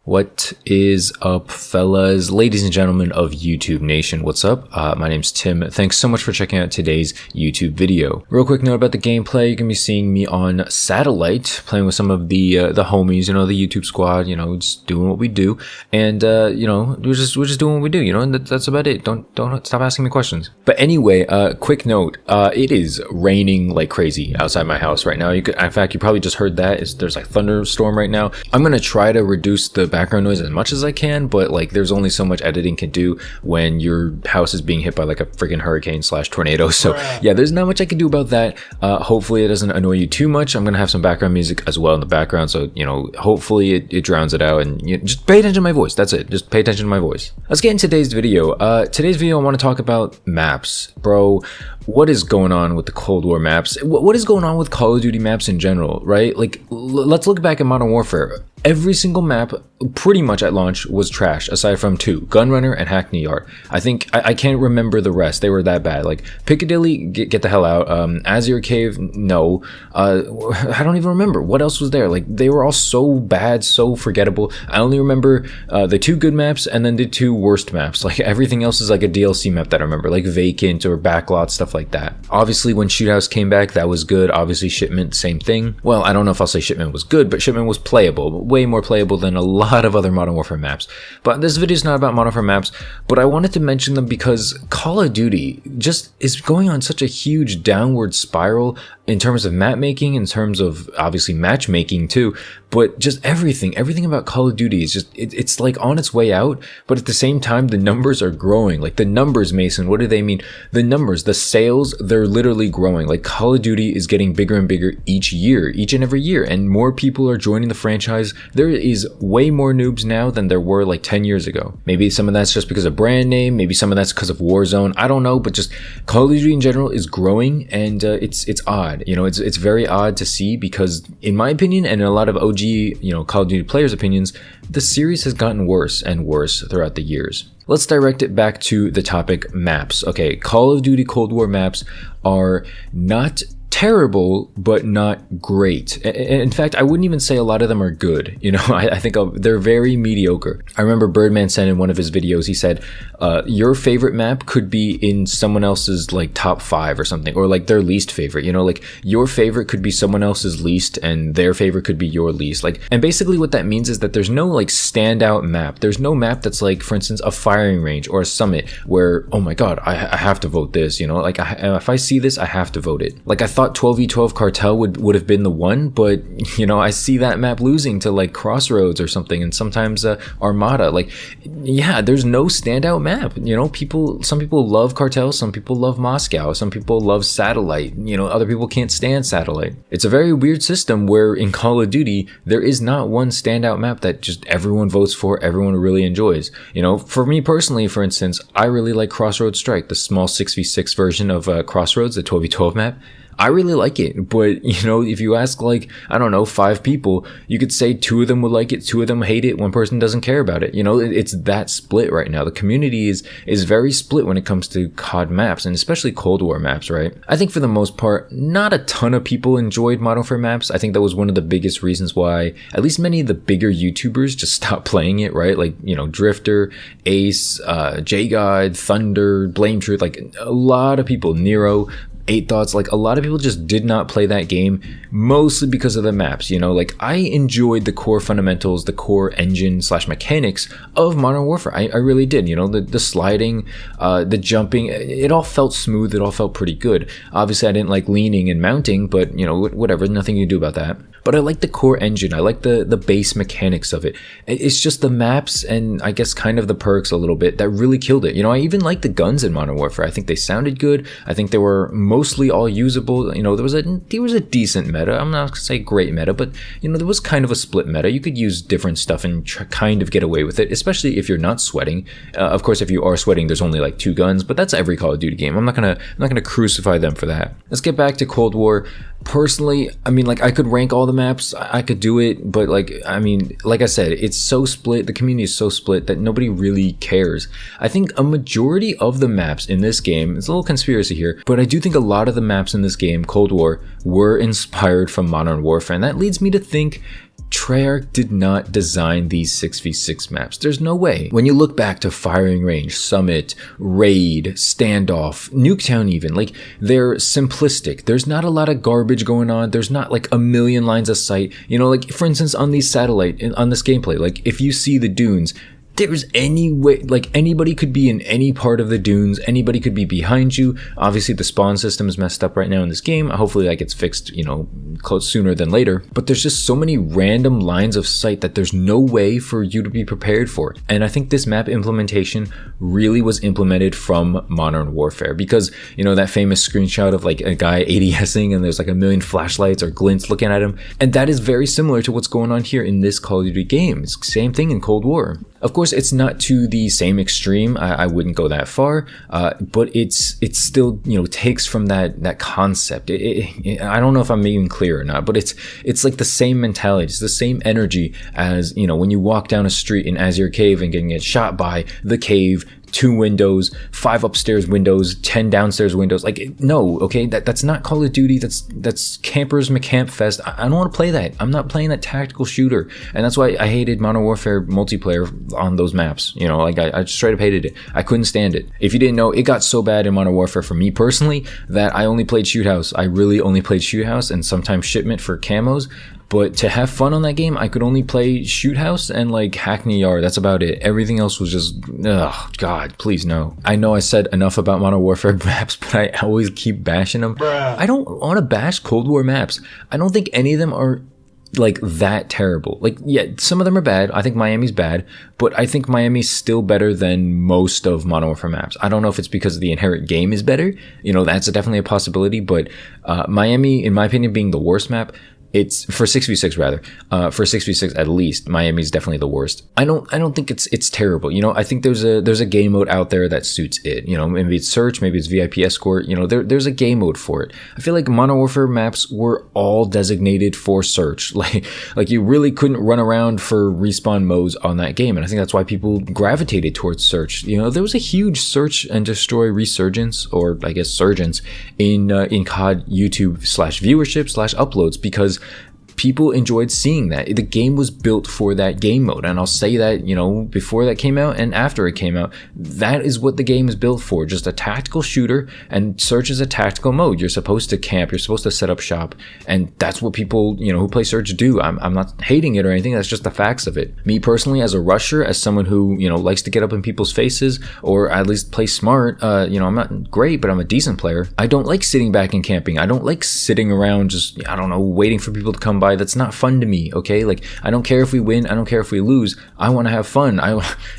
What is up, fellas, ladies and gentlemen of YouTube Nation? What's up? My name's Tim. Thanks so much for checking out today's YouTube video. Real quick note about the gameplay. You're gonna be seeing me on satellite, playing with some of the homies, the YouTube squad. Just doing what we do, and we're just doing what we do. And that's about it. Don't stop asking me questions. But anyway, quick note. It is raining like crazy outside my house right now. In fact, you probably just heard that. There's like thunderstorm right now. I'm gonna try to reduce the background noise as much as I can, but like there's only so much editing can do when your house is being hit by like a freaking hurricane / tornado. So yeah, there's not much I can do about that. Hopefully it doesn't annoy you too much. I'm gonna have some background music as well in the background, so hopefully it drowns it out, and just pay attention to my voice. That's it. Just pay attention to my voice. Let's get into today's video. Today's video I want to talk about maps, bro. What is going on with the Cold War maps? What is going on with Call of Duty maps in general, right? Like, let's look back at Modern Warfare. Every single map, pretty much at launch, was trash, aside from two, Gunrunner and Hackney Yard. I think, I can't remember the rest. They were that bad. Like, Piccadilly, get the hell out. Azure Cave, no. I don't even remember. What else was there? Like, they were all so bad, so forgettable. I only remember the two good maps and then the two worst maps. Like, everything else is like a DLC map that I remember, like Vacant or Backlot, stuff like that. Obviously, when Shoothouse came back, that was good. Obviously, Shipment, same thing. Well, I don't know if I'll say Shipment was good, but Shipment was playable. Way more playable than a lot of other Modern Warfare maps. But this video is not about Modern Warfare maps, but I wanted to mention them because Call of Duty just is going on such a huge downward spiral in terms of map making, in terms of obviously matchmaking too, but just everything about Call of Duty is just, it's like on its way out, but at the same time, the numbers are growing. Like the numbers, Mason, what do they mean? The numbers, the sales, they're literally growing. Like Call of Duty is getting bigger and bigger each and every year, and more people are joining the franchise. There is way more noobs now than there were like 10 years ago. Maybe some of that's just because of brand name, maybe some of that's because of Warzone, I don't know, but just Call of Duty in general is growing, and it's odd. It's very odd to see because, in my opinion, and in a lot of OG, Call of Duty players' opinions, the series has gotten worse and worse throughout the years. Let's direct it back to the topic maps. Okay, Call of Duty Cold War maps are not terrible, but not great. In fact, I wouldn't even say a lot of them are good. I think they're very mediocre. I remember Birdman said in one of his videos, he said, your favorite map could be in someone else's like top 5 or something, or like their least favorite, like your favorite could be someone else's least and their favorite could be your least. Like, and basically what that means is that there's no like standout map. There's no map that's like, for instance, a firing range or a summit where, oh my God, I have to vote this, like if I see this, I have to vote it. Like I thought 12v12 Cartel would have been the one, but I see that map losing to like Crossroads or something, and sometimes Armada. Like, yeah, there's no standout map. Some people love Cartel, some people love Moscow, some people love Satellite. Other people can't stand Satellite. It's a very weird system where in Call of Duty there is not one standout map that just everyone votes for, everyone really enjoys. For me personally, for instance, I really like Crossroads Strike, the small 6v6 version of Crossroads, the 12v12 map. I really like it, but if you ask like, I don't know, 5 people, you could say 2 of them would like it, 2 of them hate it, 1 person doesn't care about it. It's that split right now. The community is very split when it comes to COD maps, and especially Cold War maps, right? I think for the most part, not a ton of people enjoyed Modern Warfare maps. I think that was one of the biggest reasons why at least many of the bigger YouTubers just stopped playing it, right? Like, Drifter, Ace, J-God, Thunder, Blame Truth, like a lot of people, Nero, 8 Thoughts, like a lot of people just did not play that game, mostly because of the maps. Like I enjoyed the core fundamentals, the core engine / mechanics of Modern Warfare. I really did. The sliding, the jumping, it all felt smooth, it all felt pretty good. Obviously I didn't like leaning and mounting, but whatever, nothing you can do about that. But I like the core engine, I like the base mechanics of it. It's just the maps and I guess kind of the perks a little bit that really killed it. I even like the guns in Modern Warfare. I think they sounded good. I think they were mostly all usable. There was a decent meta. I'm not gonna say great meta, but there was kind of a split meta. You could use different stuff and kind of get away with it, especially if you're not sweating. Of course, if you are sweating, there's only like 2 guns, but that's every Call of Duty game. I'm not gonna crucify them for that. Let's get back to Cold War. Personally, I mean, like I could rank all the maps, I could do it, but like I said, it's so split, the community is so split that nobody really cares. I think a majority of the maps in this game, it's a little conspiracy here, but I do think a lot of the maps in this game, Cold War, were inspired from Modern Warfare, and that leads me to think Treyarch did not design these 6v6 maps. There's no way. When you look back to Firing Range, Summit, Raid, Standoff, Nuketown even, like, they're simplistic. There's not a lot of garbage going on. There's not like a million lines of sight. You know, like, for instance, on these satellite, on this gameplay, like, if you see the dunes, there's any way, like, anybody could be in any part of the dunes, anybody could be behind you. Obviously the spawn system is messed up right now in this game. Hopefully that gets fixed, you know, close sooner than later. But there's just so many random lines of sight that there's no way for you to be prepared for. And I think this map implementation really was implemented from Modern Warfare, because, you know, that famous screenshot of like a guy ADSing and there's like a million flashlights or glints looking at him. And that is very similar to what's going on here in this Call of Duty game. It's the same thing in Cold War. Of course, it's not to the same extreme. I wouldn't go that far, but it's still, you know, takes from that concept. I don't know if I'm being clear or not, but it's like the same mentality. It's the same energy as, you know, when you walk down a street in Azure Cave and get shot by the cave, 2 windows, 5 upstairs windows, 10 downstairs windows. Like, no, okay, that's not Call of Duty. That's Campers McCamp Fest. I don't want to play that. I'm not playing that tactical shooter, and that's why I hated Modern Warfare multiplayer on those maps. You know, like, I straight up hated it. I couldn't stand it. If you didn't know, it got so bad in Modern Warfare for me personally that I only played Shoot House. I really only played Shoot House and sometimes Shipment for camos. But to have fun on that game, I could only play Shoot House and like Hackney Yard. That's about it. Everything else was just, ugh, God, please no. I know I said enough about Modern Warfare maps, but I always keep bashing them. Bruh. I don't want to bash Cold War maps. I don't think any of them are like that terrible. Like, yeah, some of them are bad. I think Miami's bad, but I think Miami's still better than most of Modern Warfare maps. I don't know if it's because the inherent game is better. You know, that's definitely a possibility, but Miami, in my opinion, being the worst map, it's for 6v6 rather. For 6v6 at least, Miami's definitely the worst. I don't think it's terrible. You know, I think there's a game mode out there that suits it. You know, maybe it's search, maybe it's VIP escort. You know, there's a game mode for it. I feel like Modern Warfare maps were all designated for search. Like you really couldn't run around for respawn modes on that game, and I think that's why people gravitated towards search. You know, there was a huge search and destroy resurgence, or I guess surgence, in COD YouTube /viewership/uploads, because people enjoyed seeing that. The game was built for that game mode, and I'll say that, you know, before that came out and after it came out, that is what the game is built for. Just a tactical shooter, and search is a tactical mode. You're supposed to camp, you're supposed to set up shop, and that's what people, you know, who play search do. I'm not hating it or anything, that's just the facts of it. Me personally, as a rusher, as someone who, you know, likes to get up in people's faces, or at least play smart, you know, I'm not great, but I'm a decent player. I don't like sitting back and camping. I don't like sitting around just, I don't know, waiting for people to come by. That's not fun to me. Okay, like, I don't care if we win, I don't care if we lose. I want to have fun.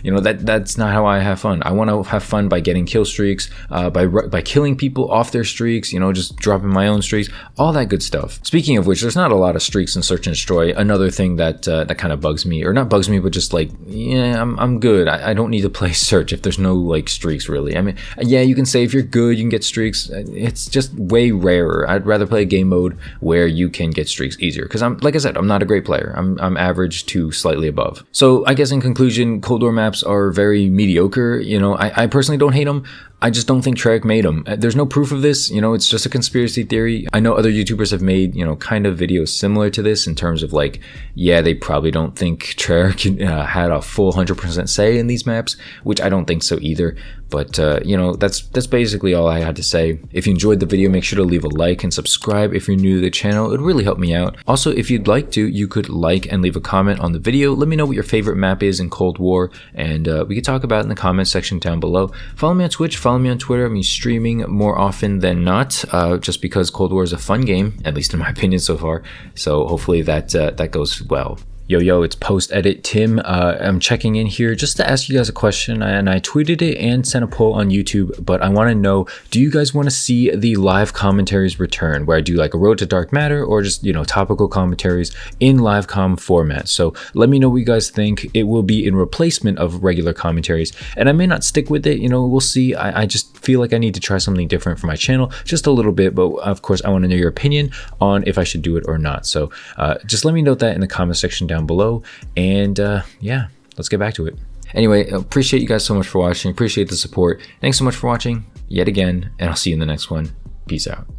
You know, that's not how I have fun. I want to have fun by getting kill streaks, by killing people off their streaks, you know, just dropping my own streaks, all that good stuff. Speaking of which, there's not a lot of streaks in search and destroy. Another thing that kind of bugs me, or not bugs me, but just like, yeah, I'm good. I don't need to play search if there's no like streaks really. I mean, yeah, you can say if you're good you can get streaks. It's just way rarer. I'd rather play a game mode where you can get streaks easier, because like I said, I'm not a great player. I'm average to slightly above. So I guess in conclusion, Cold War maps are very mediocre. You know, I personally don't hate them. I just don't think Treyarch made them. There's no proof of this, you know, it's just a conspiracy theory. I know other YouTubers have made, you know, kind of videos similar to this in terms of like, yeah, they probably don't think Treyarch had a full 100% say in these maps, which I don't think so either. But, you know, that's basically all I had to say. If you enjoyed the video, make sure to leave a like and subscribe if you're new to the channel. It would really help me out. Also, if you'd like to, you could like and leave a comment on the video. Let me know what your favorite map is in Cold War, and we could talk about it in the comment section down below. Follow me on Twitch, follow me on Twitter. I'm streaming more often than not, just because Cold War is a fun game, at least in my opinion so far. So hopefully that goes well. Yo, it's post-edit Tim. I'm checking in here just to ask you guys a question, and I tweeted it and sent a poll on YouTube, but I want to know, do you guys want to see the live commentaries return, where I do like a Road to Dark Matter, or just, you know, topical commentaries in live com format? So let me know what you guys think. It will be in replacement of regular commentaries, and I may not stick with it, you know, we'll see. I just feel like I need to try something different for my channel, just a little bit, but of course I want to know your opinion on if I should do it or not. So just let me know that in the comment section down below, and yeah, let's get back to it. Anyway, appreciate you guys so much for watching, appreciate the support. Thanks so much for watching yet again, and I'll see you in the next one. Peace out.